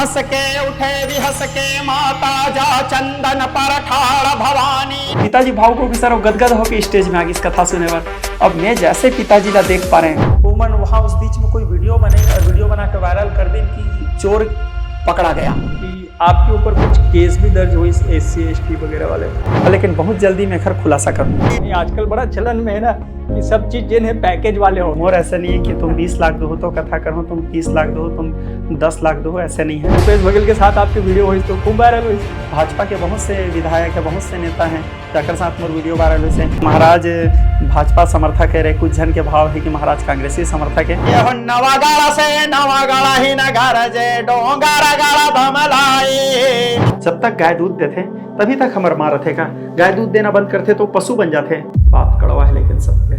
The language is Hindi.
हंस के उठे भी हंस के माता जा चंदन पर ठाड़ भवानी। पिताजी भावुक भी सर गदगद होकर स्टेज में आ गई इस कथा सुने पर। अब मैं जैसे पिताजी का देख पा रहे हैं वुमन वहां उस बीच में कोई वीडियो बने और वीडियो बना के वायरल कर दें कि चोर पकड़ा गया, कि आपके ऊपर कुछ केस भी दर्ज हुई SC ST वगैरह वाले, लेकिन बहुत जल्दी मैं खैर खुलासा करूँ। आजकल बड़ा चलन में है ना कि सब चीजें पैकेज वाले हो। और ऐसा नहीं है कि तुम 20 लाख दो तो कथा करो, तुम 30 लाख दो, तुम 10 लाख दो, ऐसे नहीं है। भूपेश बघेल के साथ आपकी वीडियो हुई तो खूब वायरल हुई। भाजपा के बहुत से विधायक है, बहुत से नेता हैं जाकर साथ में वीडियो वायरल हुई से। महाराज भाजपा समर्थक है, कुछ जन के भाव है कि महाराज कांग्रेसी समर्थक है। ये नवागाड़ा से नवागाड़ा ही न गरजे डोंगारा गाड़ा धमलाई। जब तक गाय दूध देते तभी तक हमर मारत है का, गाय दूध देना बंद करते तो पशु बन जाते। बात कड़वा है लेकिन सब